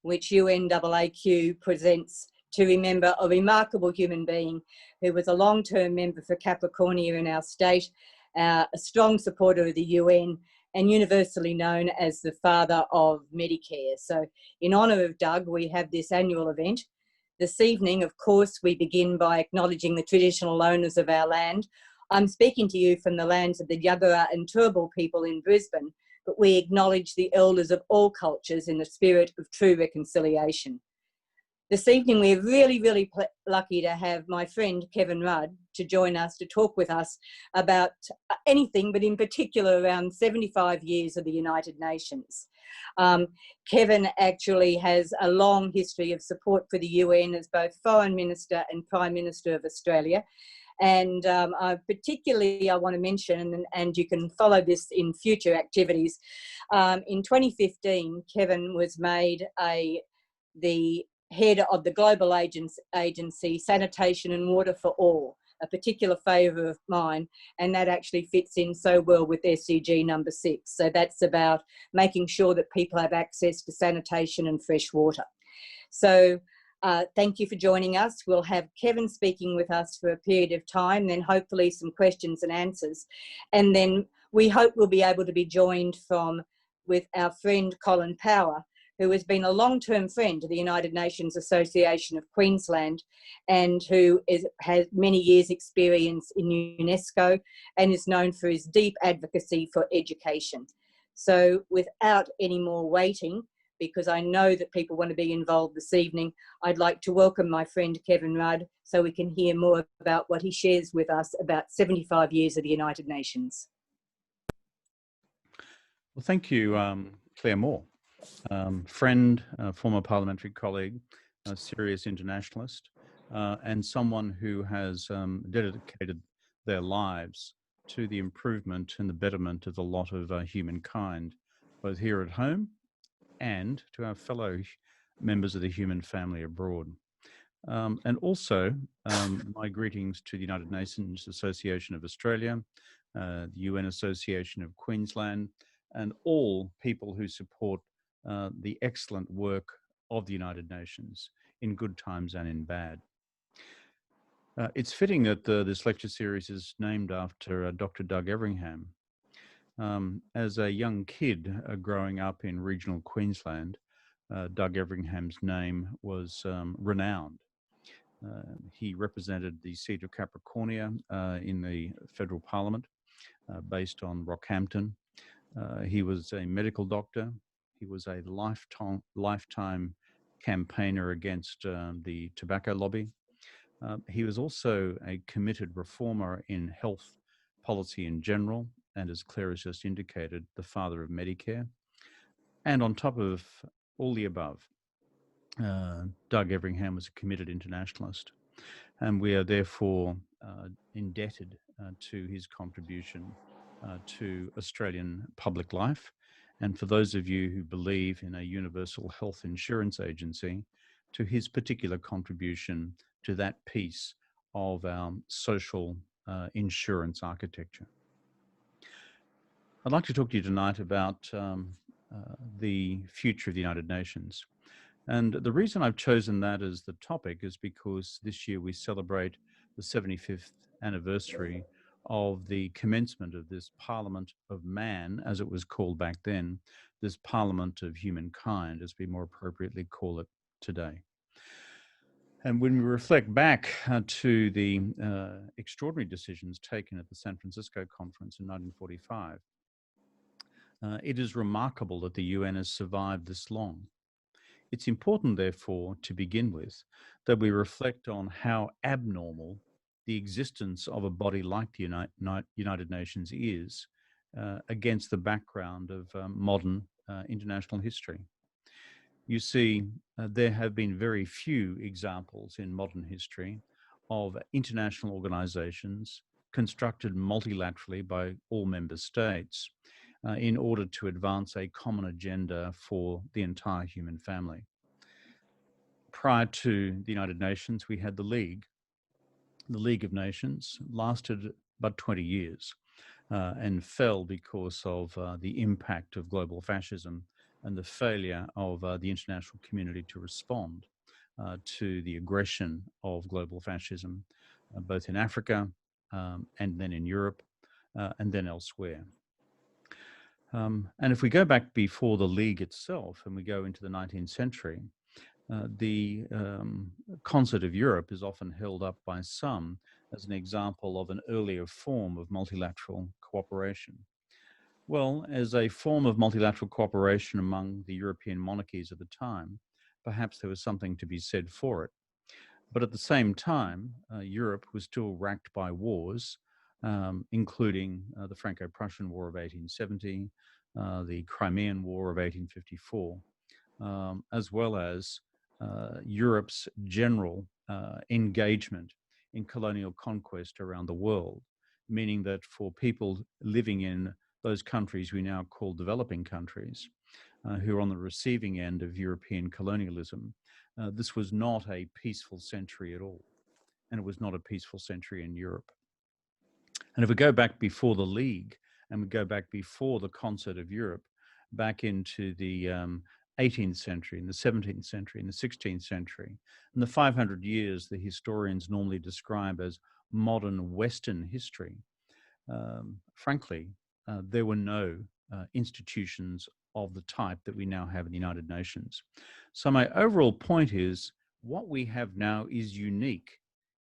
which UNAAQ presents to remember a remarkable human being who was a long-term member for Capricornia in our state, a strong supporter of the UN, and universally known as the father of Medicare. So in honour of Doug, we have this annual event. This evening, of course, we begin by acknowledging the traditional owners of our land. I'm speaking to you from the lands of the Yagara and Turrbal people in Brisbane, but we acknowledge the elders of all cultures in the spirit of true reconciliation. This evening, we're really lucky to have my friend Kevin Rudd to join us, to talk with us about anything, but in particular around 75 years of the United Nations. Kevin actually has a long history of support for the UN as both Foreign Minister and Prime Minister of Australia. And particularly I want to mention, and you can follow this in future activities, in 2015, Kevin was made the head of the global agency Sanitation and Water for All, a particular favour of mine, and that actually fits in so well with SDG number 6. So that's about making sure that people have access to sanitation and fresh water. So thank you for joining us. We'll have Kevin speaking with us for a period of time, then hopefully some questions and answers. And then we hope we'll be able to be joined with our friend Colin Power, who has been a long-term friend to the United Nations Association of Queensland and who has many years' experience in UNESCO and is known for his deep advocacy for education. So without any more waiting, because I know that people want to be involved this evening, I'd like to welcome my friend Kevin Rudd so we can hear more about what he shares with us about 75 years of the United Nations. Well, thank you, Claire Moore. Friend, former parliamentary colleague, a serious internationalist, and someone who has dedicated their lives to the improvement and the betterment of the lot of humankind, both here at home and to our fellow members of the human family abroad. And also, my greetings to the United Nations Association of Australia, the UN Association of Queensland, and all people who support the excellent work of the United Nations in good times and in bad. It's fitting that this lecture series is named after Dr. Doug Everingham. As a young kid growing up in regional Queensland, Doug Everingham's name was renowned. He represented the seat of Capricornia in the federal parliament based on Rockhampton. He was a medical doctor. He was a lifetime campaigner against the tobacco lobby. He was also a committed reformer in health policy in general, and as Claire has just indicated, the father of Medicare. And on top of all the above, Doug Everingham was a committed internationalist, and we are therefore indebted to his contribution to Australian public life. And for those of you who believe in a universal health insurance agency, to his particular contribution to that piece of our social insurance architecture. I'd like to talk to you tonight about the future of the United Nations. And the reason I've chosen that as the topic is because this year we celebrate the 75th anniversary of the commencement of this Parliament of Man, as it was called back then, this Parliament of Humankind, as we more appropriately call it today. And when we reflect back to the extraordinary decisions taken at the San Francisco Conference in 1945, it is remarkable that the UN has survived this long. It's important, therefore, to begin with, that we reflect on how abnormal the existence of a body like the United Nations is against the background of modern international history. You see, there have been very few examples in modern history of international organizations constructed multilaterally by all member states in order to advance a common agenda for the entire human family. Prior to the United Nations, we had the League. The League of Nations lasted but 20 years and fell because of the impact of global fascism and the failure of the international community to respond to the aggression of global fascism, both in Africa and then in Europe and then elsewhere. And if we go back before the League itself and we go into the 19th century, the Concert of Europe is often held up by some as an example of an earlier form of multilateral cooperation. Well, as a form of multilateral cooperation among the European monarchies at the time, perhaps there was something to be said for it. But at the same time, Europe was still racked by wars, including the Franco-Prussian War of 1870, the Crimean War of 1854, as well as Europe's general engagement in colonial conquest around the world, meaning that for people living in those countries we now call developing countries, who are on the receiving end of European colonialism, this was not a peaceful century at all. And it was not a peaceful century in Europe. And if we go back before the League and we go back before the Concert of Europe, back into the 18th century, in the 17th century, in the 16th century, and the 500 years the historians normally describe as modern Western history, frankly, there were no institutions of the type that we now have in the United Nations. So my overall point is, what we have now is unique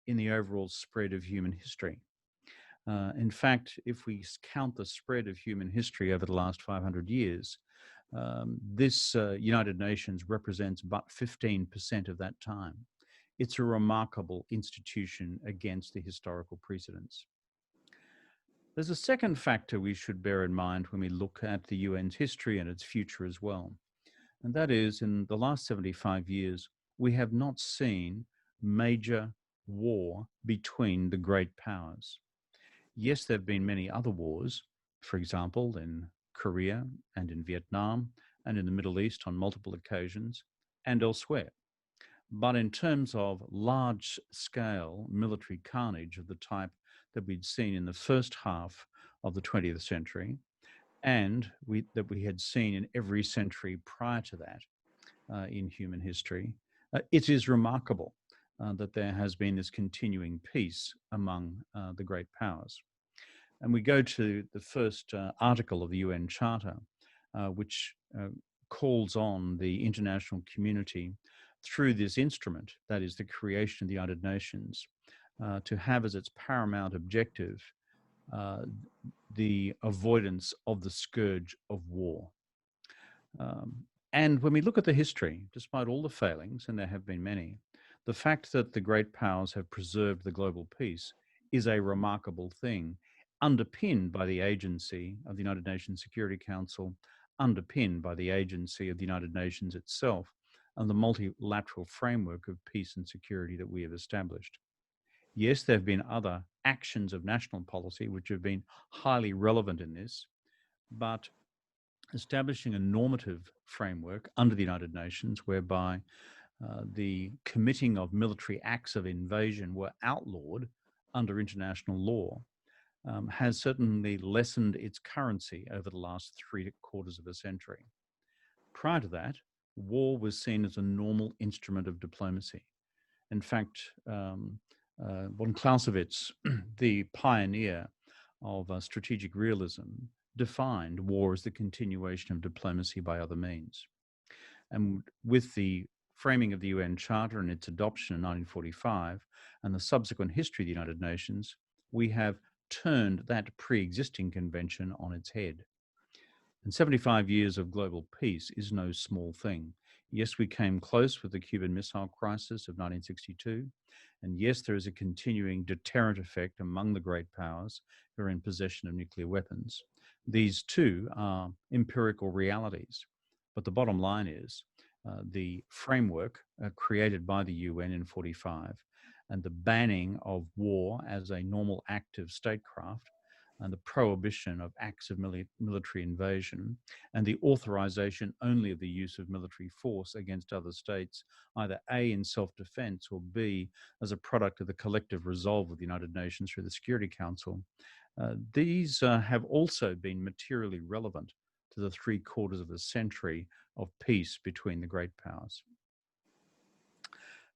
in the overall spread of human history. In fact, if we count the spread of human history over the last 500 years, this United Nations represents but 15% of that time. It's a remarkable institution against the historical precedents. There's a second factor we should bear in mind when we look at the UN's history and its future as well. And that is, in the last 75 years, we have not seen major war between the great powers. Yes, there have been many other wars, for example, in Korea and in Vietnam and in the Middle East on multiple occasions and elsewhere. But in terms of large-scale military carnage of the type that we'd seen in the first half of the 20th century, and that we had seen in every century prior to that in human history, it is remarkable that there has been this continuing peace among the great powers. And we go to the first article of the UN Charter, which calls on the international community through this instrument, that is the creation of the United Nations, to have as its paramount objective the avoidance of the scourge of war. And when we look at the history, despite all the failings, and there have been many, the fact that the great powers have preserved the global peace is a remarkable thing, underpinned by the agency of the United Nations Security Council, underpinned by the agency of the United Nations itself, and the multilateral framework of peace and security that we have established. Yes, there have been other actions of national policy which have been highly relevant in this, but establishing a normative framework under the United Nations whereby the committing of military acts of invasion were outlawed under international law has certainly lessened its currency over the last 3/4 of a century. Prior to that, war was seen as a normal instrument of diplomacy. In fact, von Clausewitz, the pioneer of strategic realism, defined war as the continuation of diplomacy by other means. And with the framing of the UN Charter and its adoption in 1945 and the subsequent history of the United Nations, we have turned that pre-existing convention on its head. And 75 years of global peace is no small thing. Yes, we came close with the Cuban Missile Crisis of 1962. And yes, there is a continuing deterrent effect among the great powers who are in possession of nuclear weapons. These too are empirical realities. But the bottom line is the framework created by the UN in 1945 and the banning of war as a normal act of statecraft and the prohibition of acts of military invasion and the authorization only of the use of military force against other states, either A, in self-defense, or B, as a product of the collective resolve of the United Nations through the Security Council, these have also been materially relevant to the 3/4 of a century of peace between the great powers.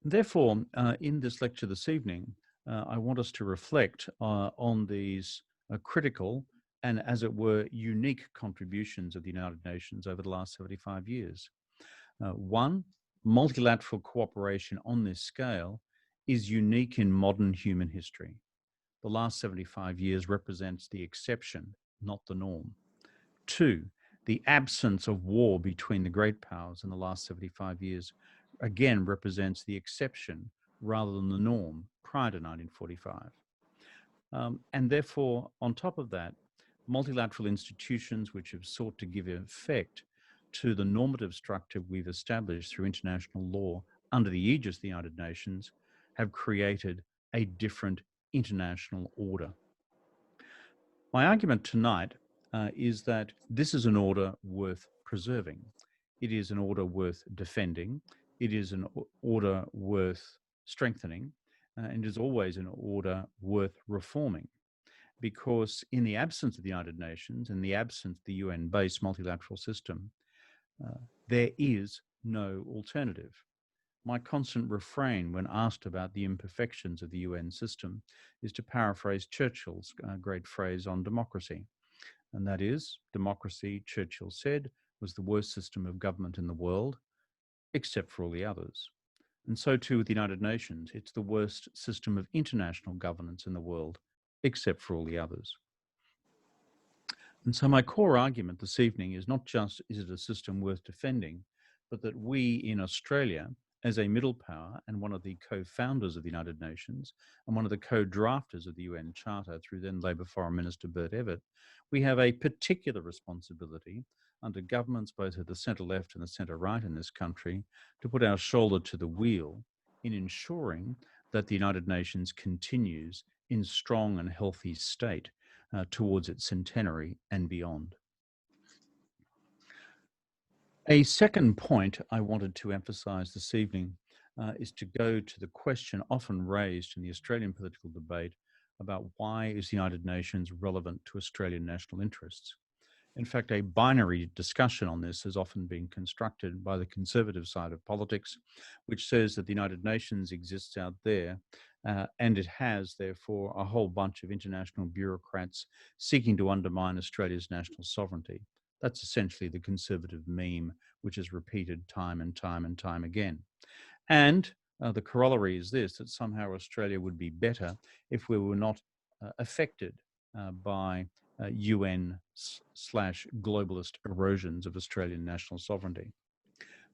Therefore, in this lecture this evening, I want us to reflect on these critical and, as it were, unique contributions of the United Nations over the last 75 years. One, multilateral cooperation on this scale is unique in modern human history. The last 75 years represents the exception, not the norm. Two, the absence of war between the great powers in the last 75 years again represents the exception rather than the norm prior to 1945. And therefore, on top of that, multilateral institutions which have sought to give effect to the normative structure we've established through international law under the aegis of the United Nations have created a different international order. My argument tonight is that this is an order worth preserving. It is an order worth defending. It is an order worth strengthening. And it is always an order worth reforming. Because in the absence of the United Nations, in the absence of the UN-based multilateral system, there is no alternative. My constant refrain when asked about the imperfections of the UN system is to paraphrase Churchill's great phrase on democracy. And that is, democracy, Churchill said, was the worst system of government in the world, except for all the others. And so too with the United Nations, it's the worst system of international governance in the world, except for all the others. And so my core argument this evening is not just, is it a system worth defending, but that we in Australia, as a middle power and one of the co-founders of the United Nations and one of the co-drafters of the UN Charter through then Labor Foreign Minister Bert Evert, we have a particular responsibility under governments both at the centre left and the centre right in this country to put our shoulder to the wheel in ensuring that the United Nations continues in strong and healthy state towards its centenary and beyond. A second point I wanted to emphasise this evening is to go to the question often raised in the Australian political debate about why is the United Nations relevant to Australian national interests. In fact, a binary discussion on this has often been constructed by the conservative side of politics, which says that the United Nations exists out there and it has, therefore, a whole bunch of international bureaucrats seeking to undermine Australia's national sovereignty. That's essentially the conservative meme, which is repeated time and time and time again. And the corollary is this, that somehow Australia would be better if we were not affected by UN/globalist erosions of Australian national sovereignty.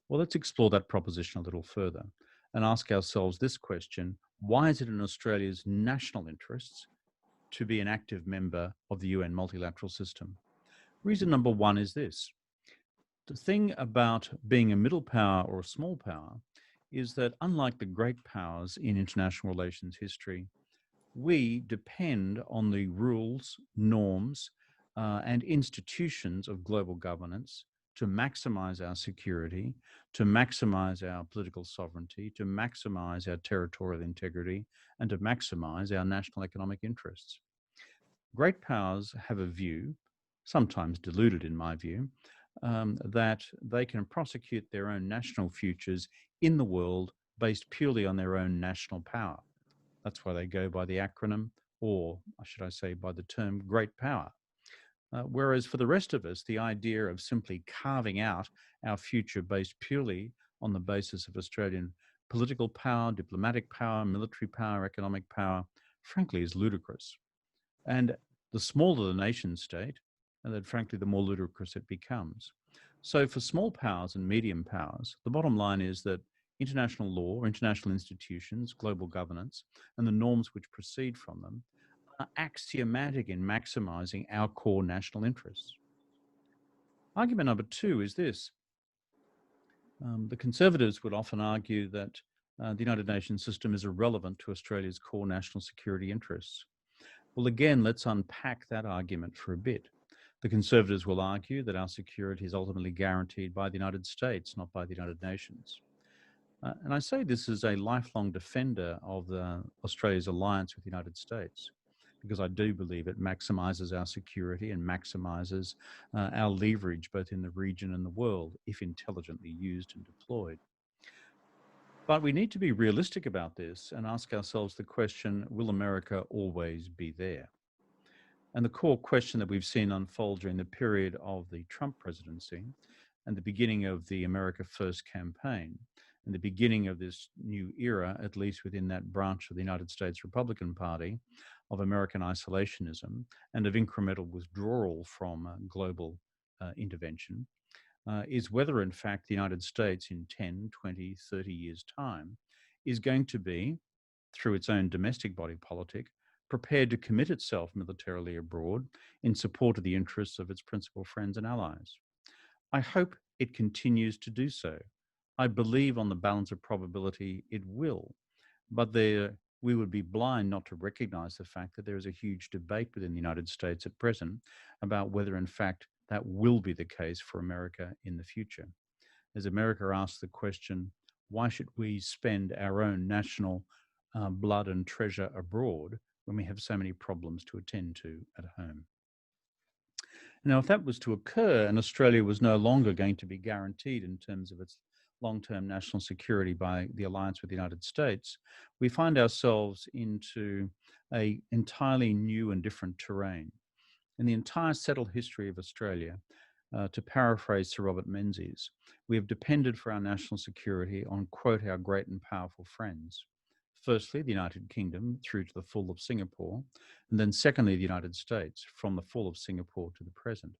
Well, let's explore that proposition a little further and ask ourselves this question: why is it in Australia's national interests to be an active member of the UN multilateral system? Reason number one is this. The thing about being a middle power or a small power is that, unlike the great powers in international relations history, we depend on the rules, norms, and institutions of global governance to maximize our security, to maximize our political sovereignty, to maximize our territorial integrity, and to maximize our national economic interests. Great powers have a view, sometimes deluded in my view, that they can prosecute their own national futures in the world based purely on their own national power. That's why they go by the acronym, or should I say by the term great power. Whereas for the rest of us, the idea of simply carving out our future based purely on the basis of Australian political power, diplomatic power, military power, economic power, frankly, is ludicrous. And the smaller the nation state, and then frankly, the more ludicrous it becomes. So for small powers and medium powers, the bottom line is that international law, international institutions, global governance, and the norms which proceed from them are axiomatic in maximizing our core national interests. Argument number two is this. The Conservatives would often argue that the United Nations system is irrelevant to Australia's core national security interests. Well, again, let's unpack that argument for a bit. The Conservatives will argue that our security is ultimately guaranteed by the United States, not by the United Nations. And I say this as a lifelong defender of Australia's alliance with the United States, because I do believe it maximizes our security and maximizes our leverage both in the region and the world if intelligently used and deployed. But we need to be realistic about this and ask ourselves the question, will America always be there? And the core question that we've seen unfold during the period of the Trump presidency and the beginning of the America First campaign and the beginning of this new era, at least within that branch of the United States Republican Party, of American isolationism and of incremental withdrawal from global intervention, is whether in fact the United States in 10, 20, 30 years' time is going to be, through its own domestic body politic, prepared to commit itself militarily abroad in support of the interests of its principal friends and allies. I hope it continues to do so. I believe on the balance of probability it will, but we would be blind not to recognize the fact that there is a huge debate within the United States at present about whether in fact that will be the case for America in the future. As America asks the question, why should we spend our own national blood and treasure abroad when we have so many problems to attend to at home? Now, if that was to occur and Australia was no longer going to be guaranteed in terms of its long-term national security by the alliance with the United States, we find ourselves into an entirely new and different terrain. In the entire settled history of Australia, to paraphrase Sir Robert Menzies, we have depended for our national security on, quote, our great and powerful friends. Firstly, the United Kingdom through to the fall of Singapore, and then secondly, the United States from the fall of Singapore to the present.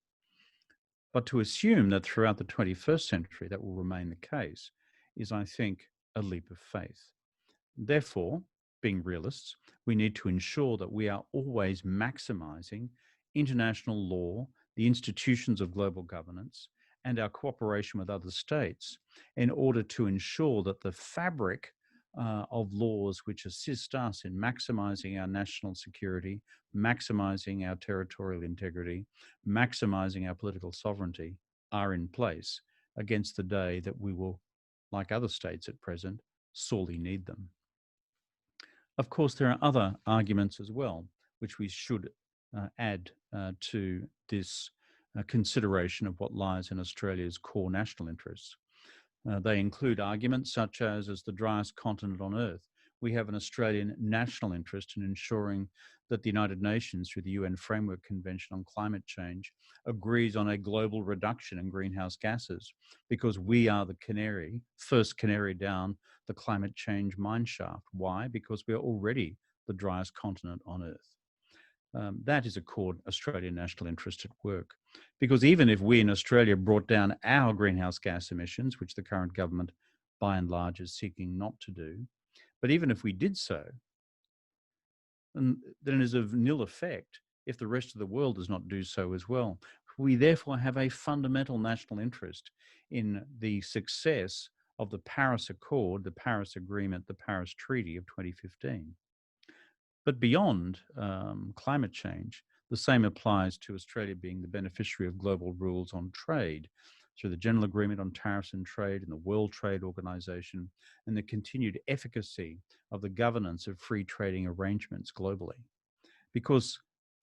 But to assume that throughout the 21st century that will remain the case is, I think, a leap of faith. Therefore, being realists, we need to ensure that we are always maximizing international law, the institutions of global governance, and our cooperation with other states in order to ensure that the fabric of laws which assist us in maximizing our national security, maximizing our territorial integrity, maximizing our political sovereignty are in place against the day that we will, like other states at present, sorely need them. Of course, there are other arguments as well, which we should add to this consideration of what lies in Australia's core national interests. They include arguments such as the driest continent on Earth, we have an Australian national interest in ensuring that the United Nations, through the UN Framework Convention on Climate Change, agrees on a global reduction in greenhouse gases, because we are the first canary down the climate change mineshaft. Why? Because we are already the driest continent on Earth. That is a core Australian national interest at work. Because even if we in Australia brought down our greenhouse gas emissions, which the current government by and large is seeking not to do, but even if we did so, then it is of nil effect if the rest of the world does not do so as well. We therefore have a fundamental national interest in the success of the Paris Accord, the Paris Agreement, the Paris Treaty of 2015. But beyond climate change, the same applies to Australia being the beneficiary of global rules on trade through the General Agreement on Tariffs and Trade and the World Trade Organization, and the continued efficacy of the governance of free trading arrangements globally. Because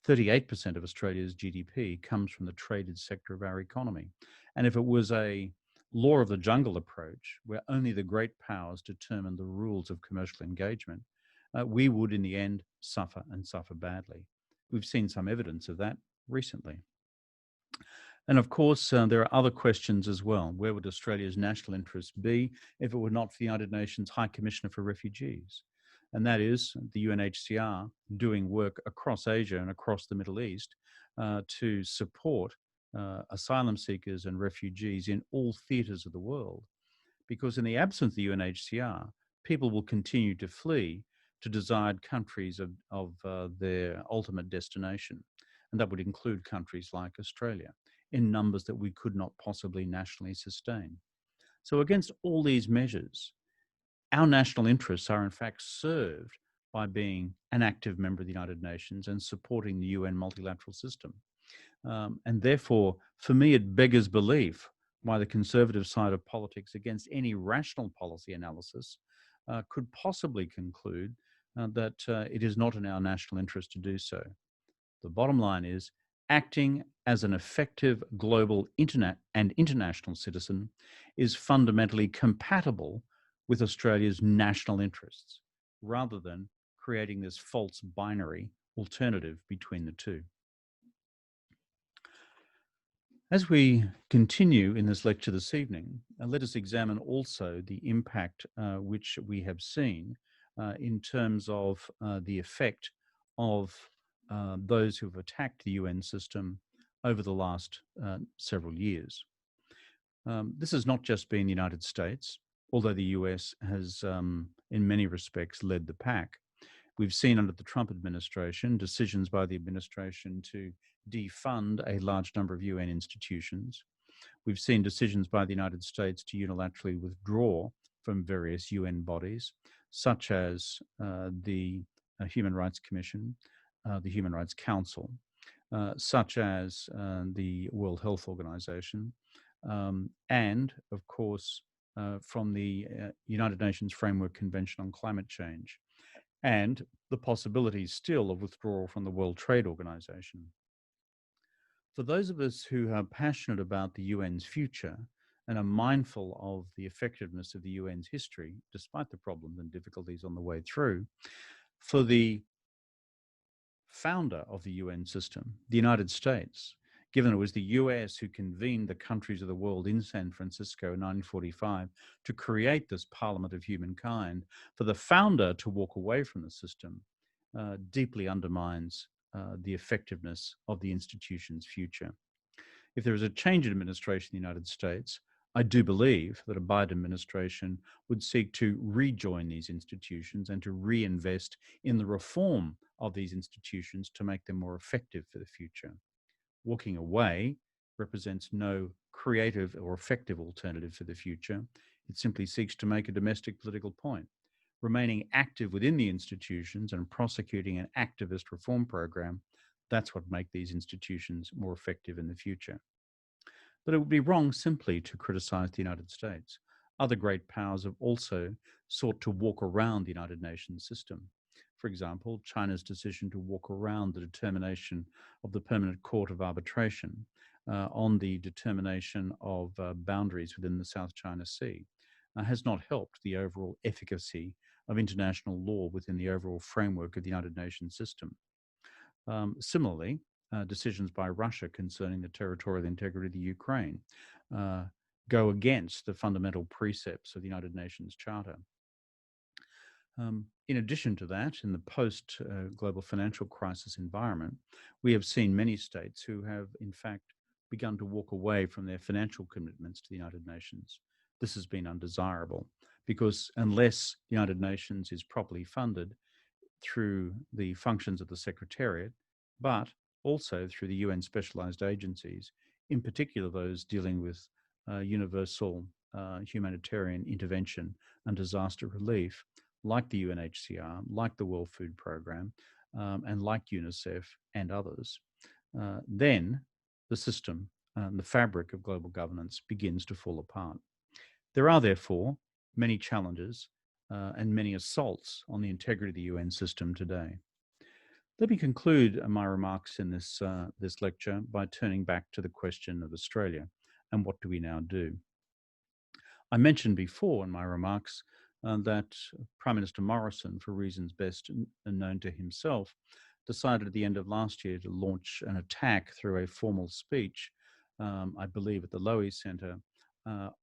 38% of Australia's GDP comes from the traded sector of our economy. And if it was a law of the jungle approach, where only the great powers determine the rules of commercial engagement, we would in the end suffer and suffer badly. We've seen some evidence of that recently. And of course, there are other questions as well. Where would Australia's national interests be if it were not for the United Nations High Commissioner for Refugees? And that is the UNHCR doing work across Asia and across the Middle East to support asylum seekers and refugees in all theatres of the world. Because in the absence of the UNHCR, people will continue to flee to desired countries of their ultimate destination. And that would include countries like Australia, in numbers that we could not possibly nationally sustain. So against all these measures, our national interests are in fact served by being an active member of the United Nations and supporting the UN multilateral system. And therefore, for me, it beggars belief why the conservative side of politics, against any rational policy analysis, could possibly conclude that it is not in our national interest to do so. The bottom line is acting as an effective global internet and international citizen is fundamentally compatible with Australia's national interests, rather than creating this false binary alternative between the two. As we continue in this lecture this evening, let us examine also the impact which we have seen in terms of the effect of those who have attacked the UN system over the last several years. This has not just been the United States, although the US has in many respects led the pack. We've seen under the Trump administration decisions by the administration to defund a large number of UN institutions. We've seen decisions by the United States to unilaterally withdraw from various UN bodies, such as the Human Rights Commission, the Human Rights Council, such as the World Health Organization, and, of course, from the United Nations Framework Convention on Climate Change, and the possibility still of withdrawal from the World Trade Organization. For those of us who are passionate about the UN's future and are mindful of the effectiveness of the UN's history, despite the problems and difficulties on the way through, for the founder of the UN system, the United States, given it was the US who convened the countries of the world in San Francisco in 1945 to create this Parliament of Humankind, for the founder to walk away from the system deeply undermines the effectiveness of the institution's future. If there is a change in administration in the United States, I do believe that a Biden administration would seek to rejoin these institutions and to reinvest in the reform of these institutions to make them more effective for the future. Walking away represents no creative or effective alternative for the future. It simply seeks to make a domestic political point. Remaining active within the institutions and prosecuting an activist reform program, that's what makes these institutions more effective in the future. But it would be wrong simply to criticize the United States. Other great powers have also sought to walk around the United Nations system. For example, China's decision to walk around the determination of the Permanent Court of Arbitration on the determination of boundaries within the South China Sea has not helped the overall efficacy of international law within the overall framework of the United Nations system. Similarly, decisions by Russia concerning the territorial integrity of the Ukraine go against the fundamental precepts of the United Nations Charter. In addition to that, in the post-global financial crisis environment, we have seen many states who have, in fact, begun to walk away from their financial commitments to the United Nations. This has been undesirable because unless the United Nations is properly funded through the functions of the Secretariat, but also through the UN specialized agencies, in particular those dealing with universal humanitarian intervention and disaster relief, like the UNHCR, like the World Food Programme, and like UNICEF and others, then the system, the fabric of global governance begins to fall apart. There are therefore many challenges and many assaults on the integrity of the UN system today. Let me conclude my remarks in this lecture by turning back to the question of Australia and what do we now do. I mentioned before in my remarks that Prime Minister Morrison, for reasons best known to himself, decided at the end of last year to launch an attack through a formal speech, I believe at the Lowy Centre,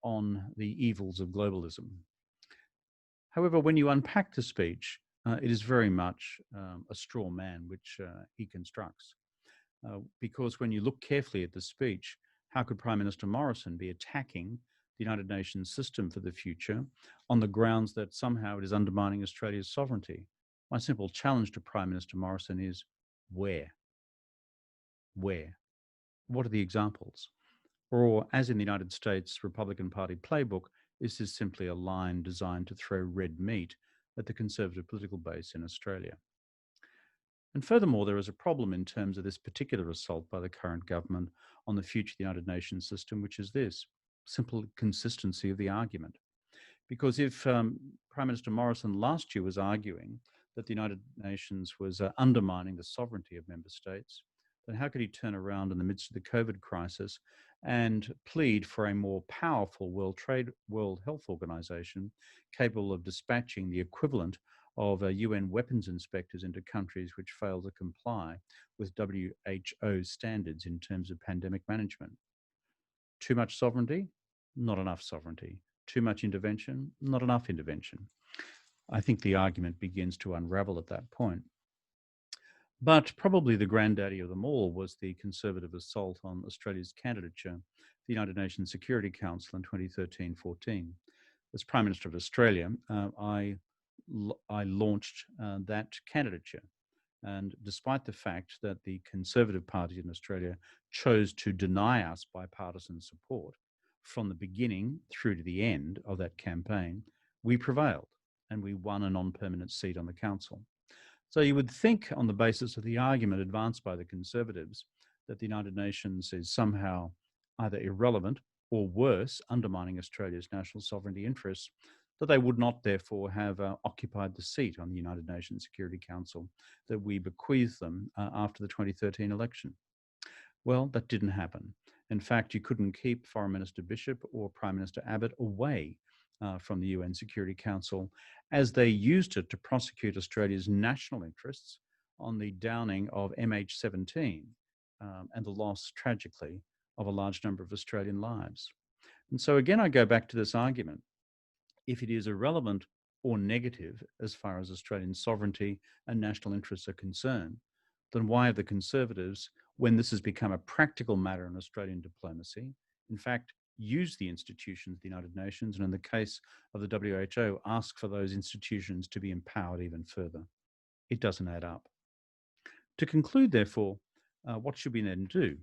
on the evils of globalism. However, when you unpack the speech, it is very much a straw man which he constructs. Because when you look carefully at the speech, how could Prime Minister Morrison be attacking the United Nations system for the future on the grounds that somehow it is undermining Australia's sovereignty? My simple challenge to Prime Minister Morrison is where? Where? What are the examples? Or, as in the United States Republican Party playbook, this is simply a line designed to throw red meat at the Conservative political base in Australia. And furthermore, there is a problem in terms of this particular assault by the current government on the future of the United Nations system, which is this simple consistency of the argument. Because if Prime Minister Morrison last year was arguing that the United Nations was undermining the sovereignty of member states, then how could he turn around in the midst of the COVID crisis and plead for a more powerful World Health Organization capable of dispatching the equivalent of UN weapons inspectors into countries which fail to comply with WHO standards in terms of pandemic management? Too much sovereignty? Not enough sovereignty. Too much intervention? Not enough intervention. I think the argument begins to unravel at that point. But probably the granddaddy of them all was the Conservative assault on Australia's candidature for the United Nations Security Council in 2013-14. As Prime Minister of Australia, I launched that candidature. And despite the fact that the Conservative Party in Australia chose to deny us bipartisan support from the beginning through to the end of that campaign, we prevailed and we won a non-permanent seat on the council. So you would think, on the basis of the argument advanced by the Conservatives, that the United Nations is somehow either irrelevant or worse, undermining Australia's national sovereignty interests, that they would not therefore have occupied the seat on the United Nations Security Council that we bequeathed them after the 2013 election. Well, that didn't happen. In fact, you couldn't keep Foreign Minister Bishop or Prime Minister Abbott away from the UN Security Council, as they used it to prosecute Australia's national interests on the downing of MH17 and the loss, tragically, of a large number of Australian lives. And so again, I go back to this argument. If it is irrelevant or negative as far as Australian sovereignty and national interests are concerned, then why have the Conservatives, when this has become a practical matter in Australian diplomacy, in fact, use the institutions of the United Nations, and in the case of the WHO, ask for those institutions to be empowered even further? It doesn't add up. To conclude, therefore, what should we then do?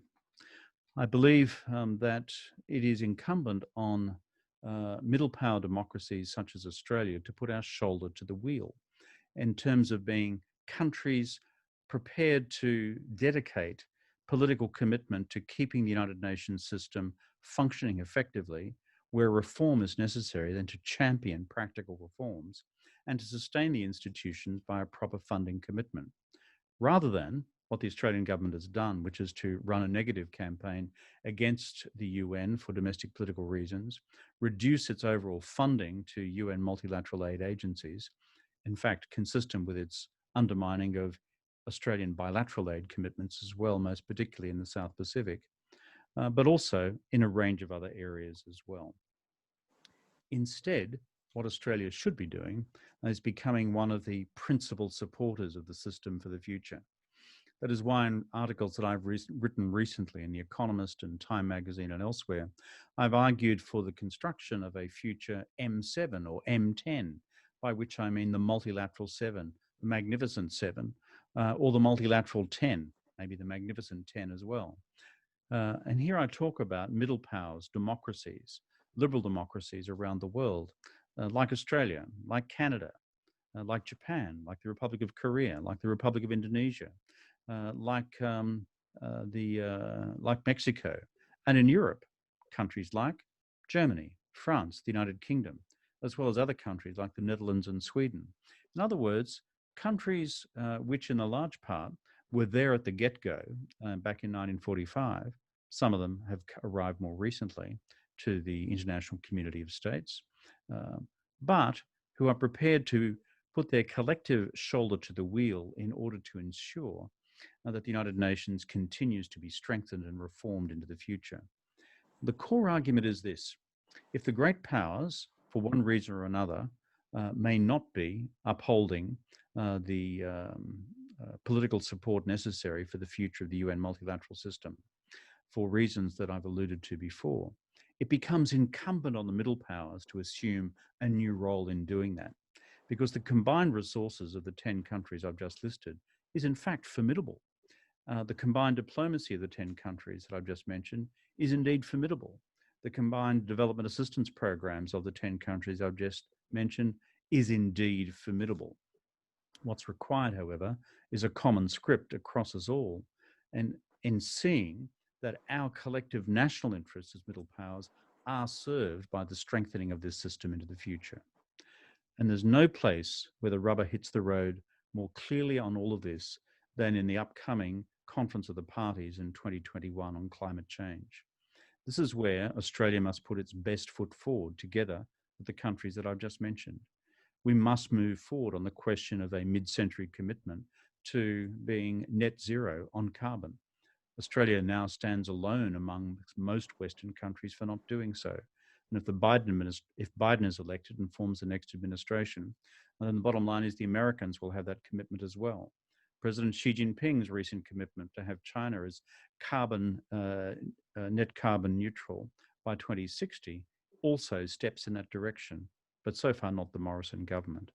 I believe that it is incumbent on middle power democracies such as Australia to put our shoulder to the wheel in terms of being countries prepared to dedicate political commitment to keeping the United Nations system functioning effectively, where reform is necessary, then to champion practical reforms and to sustain the institutions by a proper funding commitment, rather than what the Australian government has done, which is to run a negative campaign against the UN for domestic political reasons, reduce its overall funding to UN multilateral aid agencies, in fact, consistent with its undermining of Australian bilateral aid commitments as well, most particularly in the South Pacific, but also in a range of other areas as well. Instead, what Australia should be doing is becoming one of the principal supporters of the system for the future. That is why in articles that I've written recently in The Economist and Time magazine and elsewhere, I've argued for the construction of a future M7 or M10, by which I mean the multilateral 7, the magnificent 7, or the multilateral 10, maybe the magnificent 10 as well. And here I talk about middle powers, democracies, liberal democracies around the world, like Australia, like Canada, like Japan, like the Republic of Korea, like the Republic of Indonesia, like Mexico, and in Europe, countries like Germany, France, the United Kingdom, as well as other countries like the Netherlands and Sweden. In other words, countries which in a large part were there at the get-go back in 1945. Some of them have arrived more recently to the international community of states, but who are prepared to put their collective shoulder to the wheel in order to ensure that the United Nations continues to be strengthened and reformed into the future. The core argument is this: if the great powers, for one reason or another, may not be upholding the political support necessary for the future of the UN multilateral system, for reasons that I've alluded to before, it becomes incumbent on the middle powers to assume a new role in doing that, because the combined resources of the 10 countries I've just listed is in fact formidable. The combined diplomacy of the 10 countries that I've just mentioned is indeed formidable. The combined development assistance programs of the 10 countries I've just mentioned is indeed formidable. What's required, however, is a common script across us all, and in seeing that our collective national interests as middle powers are served by the strengthening of this system into the future. And there's no place where the rubber hits the road more clearly on all of this than in the upcoming Conference of the Parties in 2021 on climate change. This is where Australia must put its best foot forward together with the countries that I've just mentioned. We must move forward on the question of a mid-century commitment to being net zero on carbon. Australia now stands alone among most Western countries for not doing so. And if Biden is elected and forms the next administration, then the bottom line is the Americans will have that commitment as well. President Xi Jinping's recent commitment to have China as net carbon neutral by 2060 also steps in that direction, but so far not the Morrison government.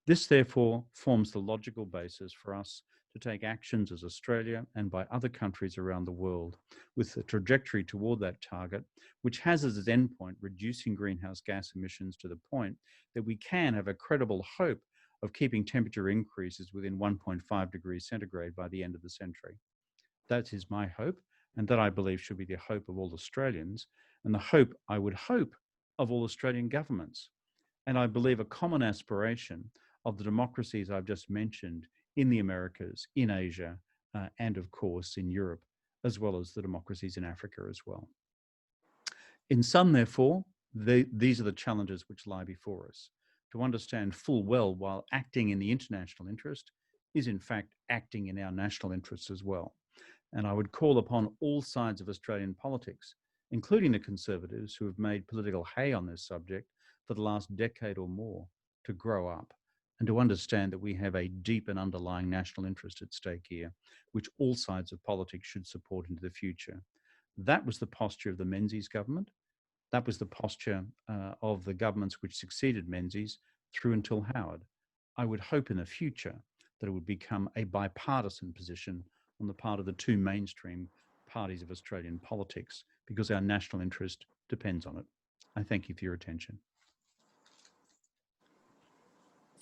This therefore forms the logical basis for us to take actions as Australia and by other countries around the world with a trajectory toward that target, which has as its endpoint reducing greenhouse gas emissions to the point that we can have a credible hope of keeping temperature increases within 1.5 degrees centigrade by the end of the century. That is my hope, and that I believe should be the hope of all Australians, and the hope, I would hope, of all Australian governments. And I believe a common aspiration of the democracies I've just mentioned in the Americas, in Asia, and of course in Europe, as well as the democracies in Africa as well. In sum, therefore, these are the challenges which lie before us. To understand full well while acting in the international interest is in fact acting in our national interests as well. And I would call upon all sides of Australian politics, including the Conservatives who have made political hay on this subject for the last decade or more, to grow up and to understand that we have a deep and underlying national interest at stake here, which all sides of politics should support into the future. That was the posture of the Menzies government. That was the posture of the governments which succeeded Menzies through until Howard. I would hope in the future that it would become a bipartisan position on the part of the two mainstream parties of Australian politics, because our national interest depends on it. I thank you for your attention.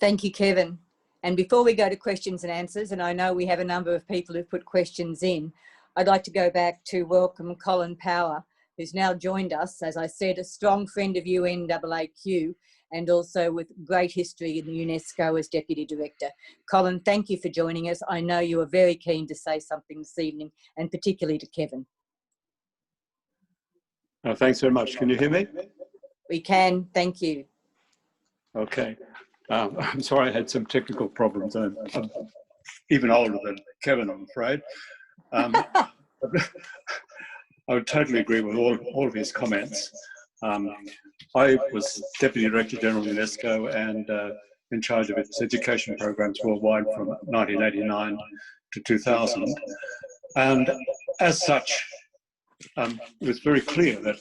Thank you, Kevin. And before we go to questions and answers, and I know we have a number of people who've put questions in, I'd like to go back to welcome Colin Power, who's now joined us, as I said, a strong friend of UNAAQ and also with great history in the UNESCO as Deputy Director. Colin, thank you for joining us. I know you are very keen to say something this evening, and particularly to Kevin. Thanks very much. Can you hear me? We can, thank you. Okay. I'm sorry I had some technical problems. I'm even older than Kevin, I'm afraid. I would totally agree with all of his comments. I was Deputy Director General of UNESCO and in charge of its education programs worldwide from 1989 to 2000. And as such, it was very clear that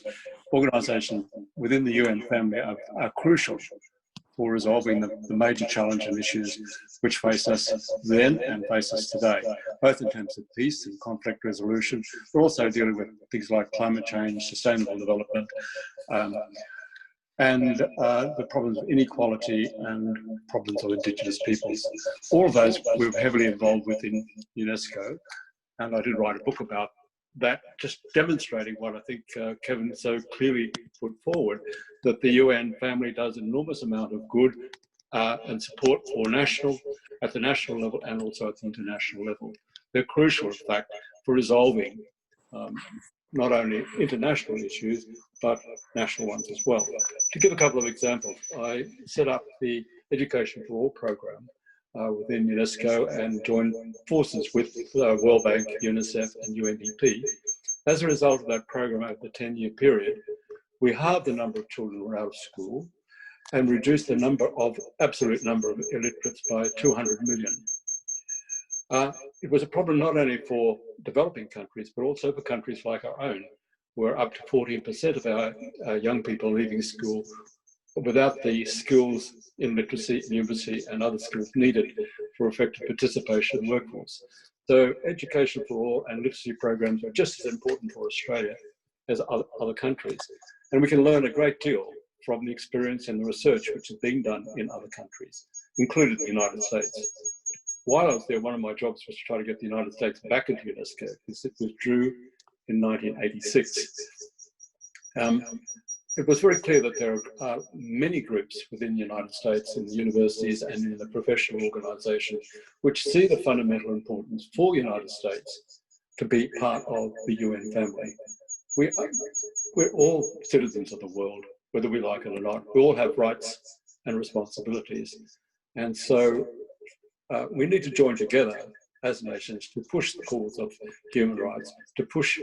organisations within the UN family are crucial for resolving the major challenge and issues which face us then and face us today, both in terms of peace and conflict resolution, but also dealing with things like climate change, sustainable development, and the problems of inequality and problems of Indigenous peoples. All of those we were heavily involved with in UNESCO, and I did write a book about that, just demonstrating what I think Kevin so clearly put forward, that the UN family does an enormous amount of good and support for at the national level and also at the international level. They're crucial, in fact, for resolving not only international issues, but national ones as well. To give a couple of examples, I set up the Education for All program within UNESCO and joined forces with World Bank, UNICEF and UNDP. As a result of that program over the 10-year period, we halved the number of children who were out of school and reduced the absolute number of illiterates by 200 million. It was a problem not only for developing countries, but also for countries like our own, where up to 14% of our young people leaving school without the skills in literacy, numeracy, and other skills needed for effective participation in the workforce. So education for all and literacy programs are just as important for Australia as other countries. And we can learn a great deal from the experience and the research which is being done in other countries, including the United States. While I was there, one of my jobs was to try to get the United States back into UNESCO, because it withdrew in 1986. it was very clear that there are many groups within the United States, in the universities and in the professional organisation, which see the fundamental importance for the United States to be part of the UN family. We're all citizens of the world, whether we like it or not. We all have rights and responsibilities. And so we need to join together as nations to push the cause of human rights, to push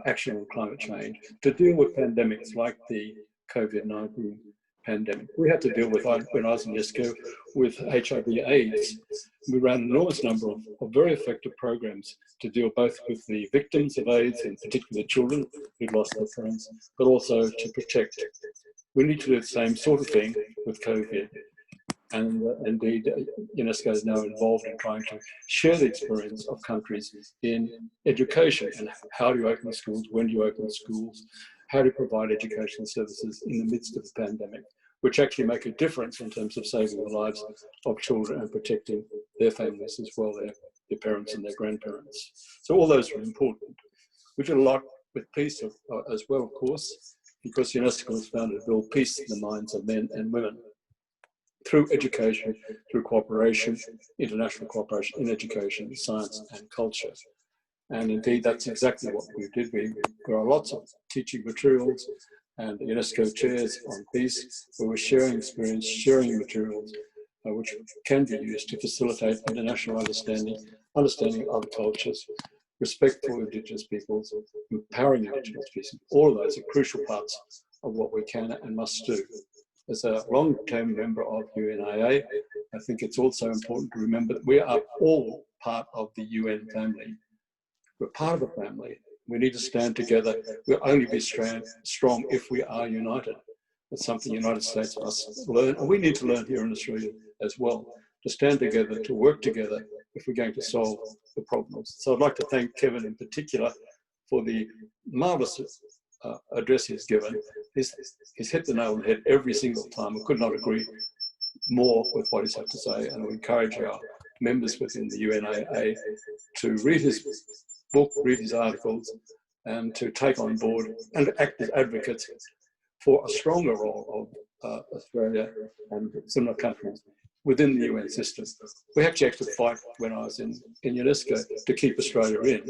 action on climate change, to deal with pandemics like the COVID-19 pandemic. We had to deal with, when I was in UNESCO, with HIV/AIDS. We ran an enormous number of very effective programs to deal both with the victims of AIDS, in particular children who'd lost their parents, but also to protect. We need to do the same sort of thing with COVID. And indeed, UNESCO is now involved in trying to share the experience of countries in education. And how do you open schools? When do you open schools? How do you provide education services in the midst of the pandemic, which actually make a difference in terms of saving the lives of children and protecting their families as well, their parents and their grandparents. So all those are important. We did a lot with peace as well, of course, because UNESCO was founded to build peace in the minds of men and women, through education, through cooperation, international cooperation in education, science and culture. And indeed, that's exactly what we did. There are lots of teaching materials and UNESCO chairs on peace, where we're sharing experience, sharing materials, which can be used to facilitate international understanding of other cultures, respect for Indigenous peoples, empowering Indigenous peoples. All of those are crucial parts of what we can and must do. As a long-term member of UNAA, I think it's also important to remember that we are all part of the UN family. We're part of the family. We need to stand together. We'll only be strong if we are united. That's something the United States must learn, and we need to learn here in Australia as well, to stand together, to work together if we're going to solve the problems. So I'd like to thank Kevin in particular for the marvellous address he's given. He's hit the nail on the head every single time. I could not agree more with what he's had to say, and I encourage our members within the UNAA to read his book, read his articles, and to take on board and act as advocates for a stronger role of Australia and similar countries within the UN system. We actually had to fight when I was in UNESCO to keep Australia in.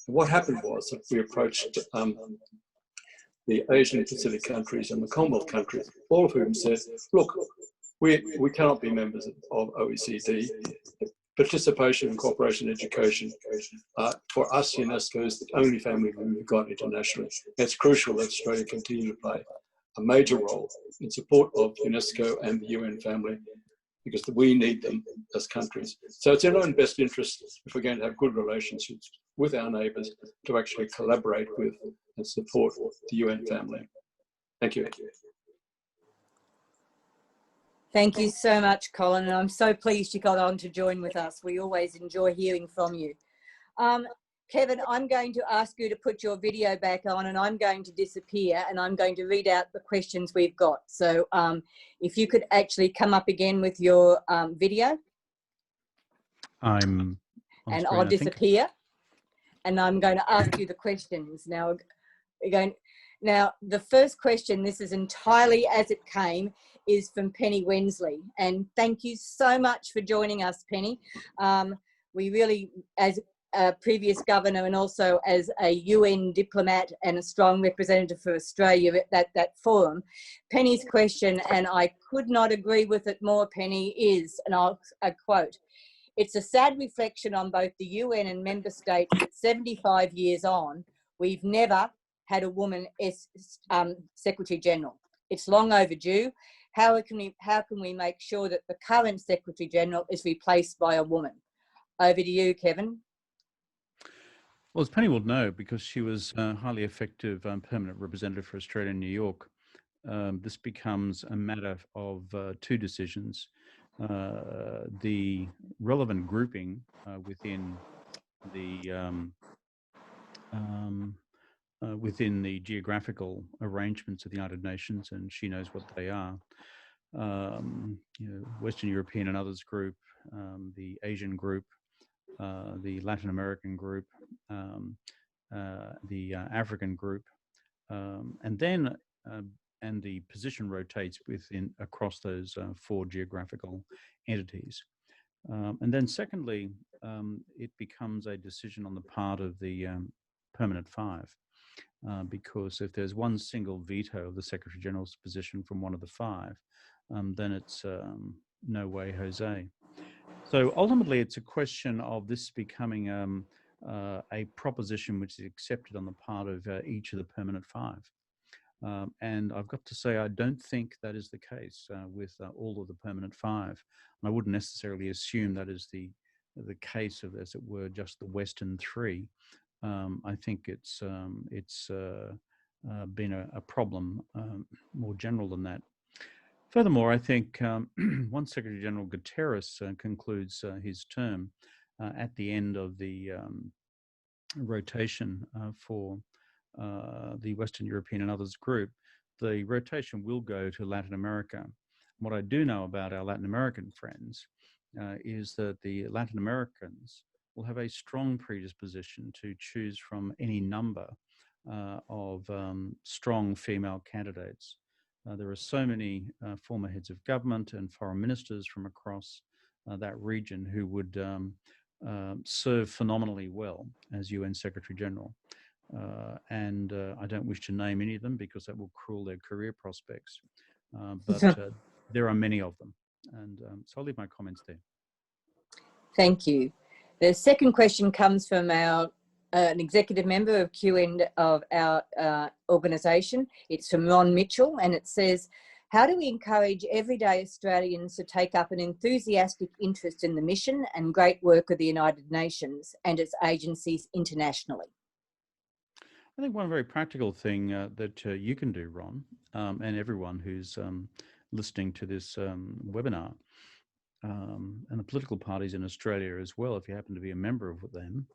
What happened was that we approached the Asian Pacific countries and the Commonwealth countries, all of whom said, look, we cannot be members of OECD. Participation and cooperation in education, for us, UNESCO is the only family we've got internationally. It's crucial that Australia continue to play a major role in support of UNESCO and the UN family, because we need them as countries. So it's in our own best interest, if we're going to have good relationships with our neighbours, to actually collaborate with and support the UN family. Thank you. Thank you so much, Colin, and I'm so pleased you got on to join with us. We always enjoy hearing from you. Kevin, I'm going to ask you to put your video back on, and I'm going to disappear, and I'm going to read out the questions we've got. So if you could actually come up again with your video. I'm on and screen, I'll disappear, and I'm going to ask you the questions. Now, the first question, this is entirely as it came, is from Penny Wensley. And thank you so much for joining us, Penny. We really, as a previous governor and also as a UN diplomat and a strong representative for Australia at that forum, Penny's question, and I could not agree with it more, Penny, is, and I quote, "It's a sad reflection on both the UN and member states that 75 years on, we've never had a woman as Secretary General. It's long overdue. How can we make sure that the current Secretary General is replaced by a woman?" Over to you, Kevin. Well, as Penny will know, because she was a highly effective permanent representative for Australia in New York, this becomes a matter of two decisions. The relevant grouping within the geographical arrangements of the United Nations, and she knows what they are. Western European and others group, the Asian group, the Latin American group, the African group, and then and the position rotates across those 4 geographical entities. And then secondly, it becomes a decision on the part of the permanent 5, because if there's one single veto of the Secretary General's position from one of the 5, then it's no way Jose. So ultimately, it's a question of this becoming a proposition which is accepted on the part of each of the permanent 5. And I've got to say, I don't think that is the case with all of the permanent 5. And I wouldn't necessarily assume that is the case of, as it were, just the Western 3. I think it's been a problem more general than that. Furthermore, I think once Secretary General Guterres concludes his term at the end of the rotation for the Western European and others group, the rotation will go to Latin America. What I do know about our Latin American friends is that the Latin Americans will have a strong predisposition to choose from any number of strong female candidates. There are so many former heads of government and foreign ministers from across that region who would serve phenomenally well as UN Secretary General. And I don't wish to name any of them because that will cruel their career prospects. But there are many of them. And so I'll leave my comments there. Thank you. The second question comes from an executive member of QN of our organisation. It's from Ron Mitchell, and it says, how do we encourage everyday Australians to take up an enthusiastic interest in the mission and great work of the United Nations and its agencies internationally? I think one very practical thing that you can do, Ron, and everyone who's listening to this webinar, and the political parties in Australia as well, if you happen to be a member of them,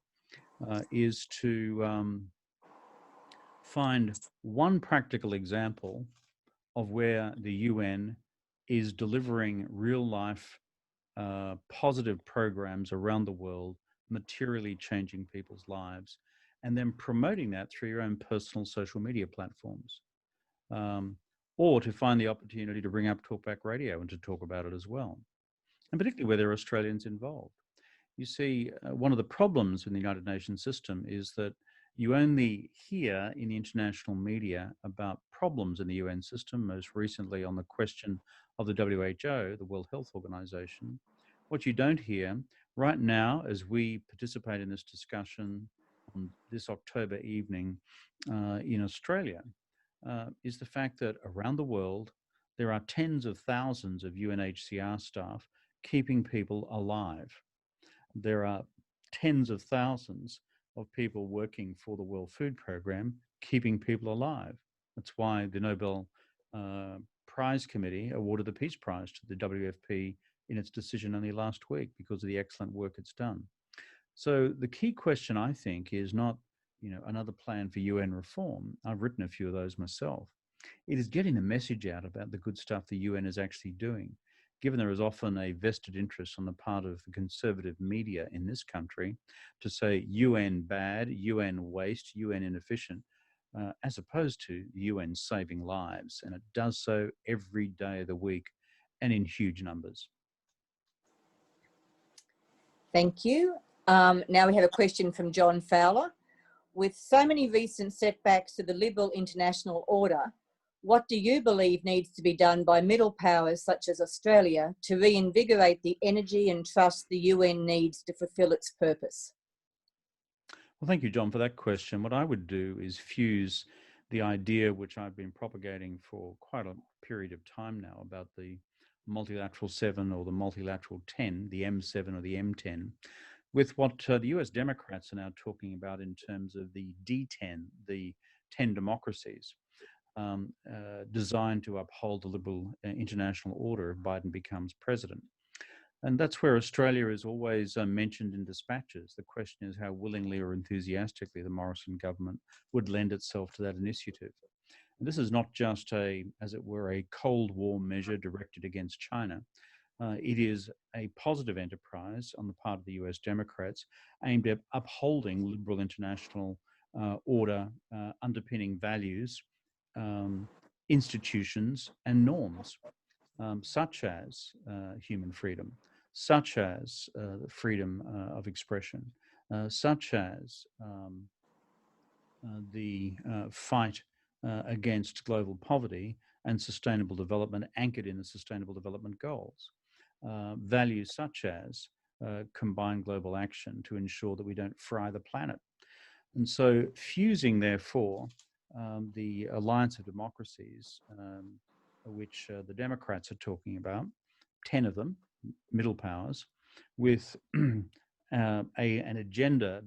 is to find one practical example of where the UN is delivering real life positive programs around the world, materially changing people's lives, and then promoting that through your own personal social media platforms. Or to find the opportunity to bring up Talkback Radio and to talk about it as well. And particularly where there are Australians involved. You see, one of the problems in the United Nations system is that you only hear in the international media about problems in the UN system, most recently on the question of the WHO, the World Health Organization. What you don't hear right now, as we participate in this discussion on this October evening in Australia, is the fact that around the world, there are tens of thousands of UNHCR staff keeping people alive. There are tens of thousands of people working for the World Food Programme, keeping people alive. That's why the Nobel Prize Committee awarded the Peace Prize to the WFP in its decision only last week because of the excellent work it's done. So the key question, I think, is not, another plan for UN reform. I've written a few of those myself. It is getting the message out about the good stuff the UN is actually doing. Given there is often a vested interest on the part of the conservative media in this country to say UN bad, UN waste, UN inefficient, as opposed to UN saving lives. And it does so every day of the week and in huge numbers. Thank you. Now we have a question from John Fowler. With so many recent setbacks to the liberal international order, what do you believe needs to be done by middle powers such as Australia to reinvigorate the energy and trust the UN needs to fulfil its purpose? Well, thank you, John, for that question. What I would do is fuse the idea, which I've been propagating for quite a period of time now, about the multilateral 7 or the multilateral 10, the M7 or the M10, with what the US Democrats are now talking about in terms of the D10, the 10 democracies. Designed to uphold the liberal international order if Biden becomes president. And that's where Australia is always mentioned in dispatches. The question is how willingly or enthusiastically the Morrison government would lend itself to that initiative. And this is not just as it were, a Cold War measure directed against China. It is a positive enterprise on the part of the US Democrats aimed at upholding liberal international order, underpinning values, institutions and norms, such as human freedom, such as freedom of expression, such as the fight against global poverty and sustainable development anchored in the Sustainable Development Goals. Values such as combined global action to ensure that we don't fry the planet. And so fusing, therefore, the Alliance of Democracies, which the Democrats are talking about, 10 of them, middle powers, with an agenda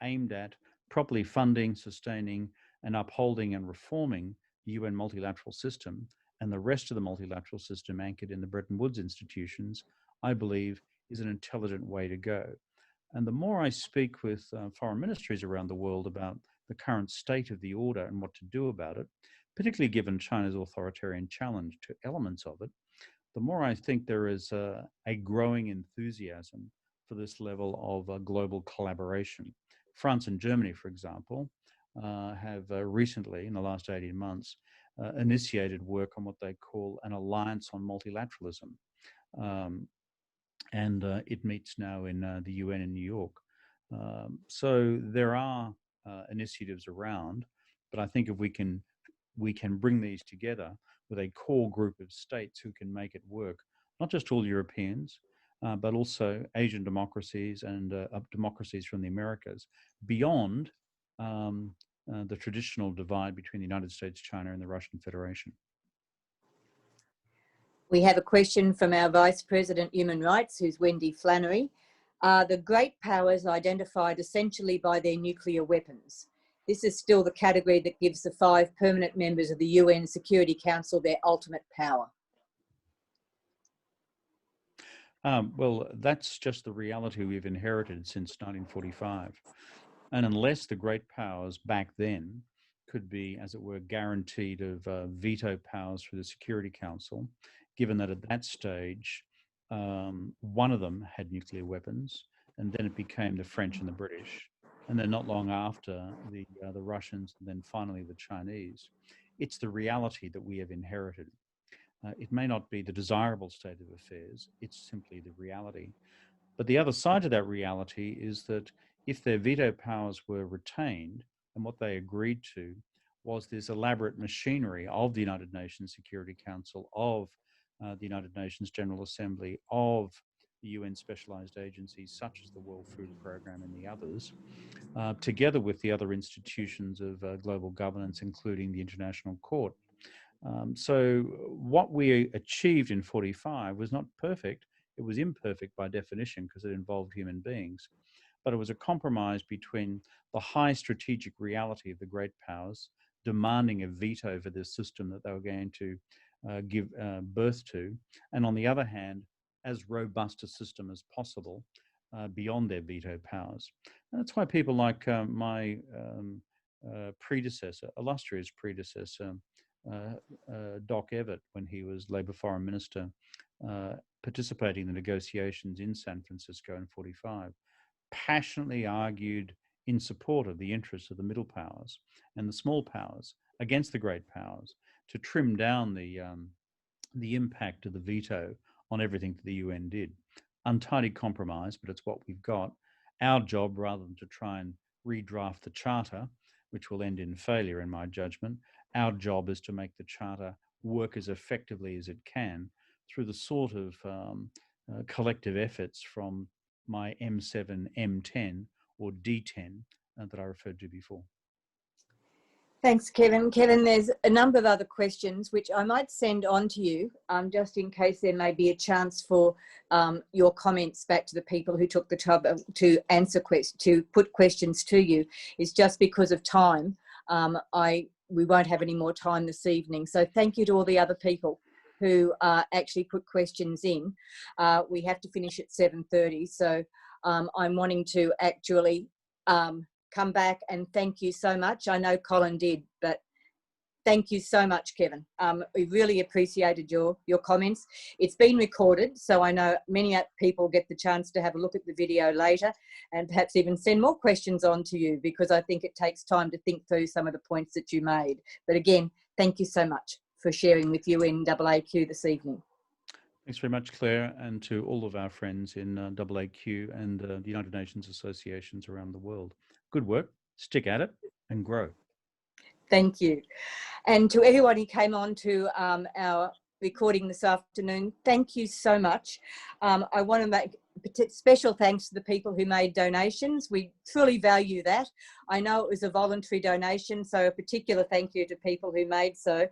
aimed at properly funding, sustaining, and upholding and reforming the UN multilateral system and the rest of the multilateral system anchored in the Bretton Woods institutions, I believe is an intelligent way to go. And the more I speak with foreign ministries around the world about the current state of the order and what to do about it, particularly given China's authoritarian challenge to elements of it, the more I think there is a growing enthusiasm for this level of global collaboration. France and Germany, for example, have recently, in the last 18 months, initiated work on what they call an alliance on multilateralism. And it meets now in the UN in New York. So there are initiatives around, but I think if we can bring these together with a core group of states who can make it work, not just all Europeans, but also Asian democracies and democracies from the Americas, beyond the traditional divide between the United States, China, and the Russian Federation. We have a question from our Vice President Human Rights, who's Wendy Flannery. Are the great powers identified essentially by their nuclear weapons? This is still the category that gives the 5 permanent members of the UN Security Council their ultimate power. Well, that's just the reality we've inherited since 1945. And unless the great powers back then could be, as it were, guaranteed of veto powers for the Security Council, given that at that stage, one of them had nuclear weapons, and then it became the French and the British, and then not long after the Russians, and then finally the Chinese. It's the reality that we have inherited. It may not be the desirable state of affairs, it's simply the reality. But the other side of that reality is that if their veto powers were retained, and what they agreed to was this elaborate machinery of the United Nations Security Council, of the United Nations General Assembly, of the UN specialized agencies such as the World Food Programme and the others, together with the other institutions of global governance, including the International Court. So what we achieved in 45 was not perfect. It was imperfect by definition because it involved human beings. But it was a compromise between the high strategic reality of the great powers demanding a veto for this system that they were going to give birth to, and on the other hand, as robust a system as possible beyond their veto powers. And that's why people like my predecessor, illustrious predecessor, Doc Evatt, when he was Labor Foreign Minister, participating in the negotiations in San Francisco in 45, passionately argued in support of the interests of the middle powers and the small powers against the great powers to trim down the impact of the veto on everything that the UN did. Untidy compromise, but it's what we've got. Our job, rather than to try and redraft the charter, which will end in failure in my judgment, our job is to make the charter work as effectively as it can through the sort of collective efforts from my M7, M10 or D10 that I referred to before. Thanks, Kevin. Kevin, there's a number of other questions which I might send on to you, just in case there may be a chance for your comments back to the people who took the time to answer to put questions to you. It's just because of time. We won't have any more time this evening. So thank you to all the other people who actually put questions in. We have to finish at 7:30, so I'm wanting to actually come back and thank you so much. I know Colin did, but thank you so much, Kevin. We really appreciated your comments. It's been recorded, so I know many people get the chance to have a look at the video later and perhaps even send more questions on to you, because I think it takes time to think through some of the points that you made. But again, Thank you so much for sharing with UNAAQ this evening. Thanks very much, Claire, and to all of our friends in AAQ and the United Nations associations around the world. Good work, stick at it and grow. Thank you. And to everyone who came on to our recording this afternoon, thank you so much. I want to make special thanks to the people who made donations. We truly value that. I know it was a voluntary donation, so a particular thank you to people who made so.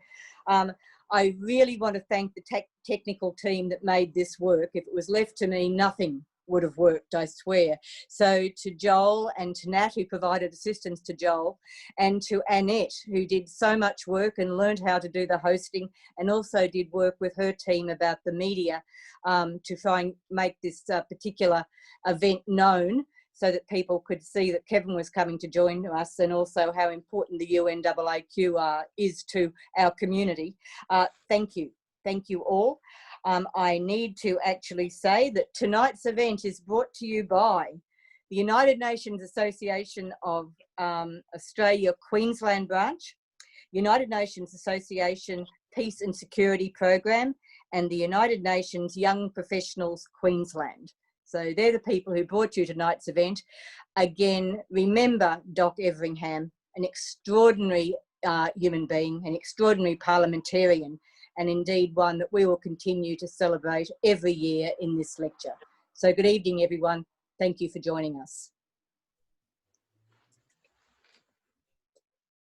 I really want to thank the technical team that made this work. If it was left to me, nothing would have worked, I swear. So to Joel and to Nat, who provided assistance to Joel, and to Annette, who did so much work and learned how to do the hosting, and also did work with her team about the media to try and make this particular event known, so that people could see that Kevin was coming to join us, and also how important the UNAAQ is to our community. Thank you. Thank you all. I need to actually say that tonight's event is brought to you by the United Nations Association of Australia Queensland branch, United Nations Association Peace and Security Program, and the United Nations Young Professionals Queensland. So they're the people who brought you tonight's event. Again, remember Doc Everingham, an extraordinary human being, an extraordinary parliamentarian, and indeed one that we will continue to celebrate every year in this lecture. So good evening, everyone. Thank you for joining us.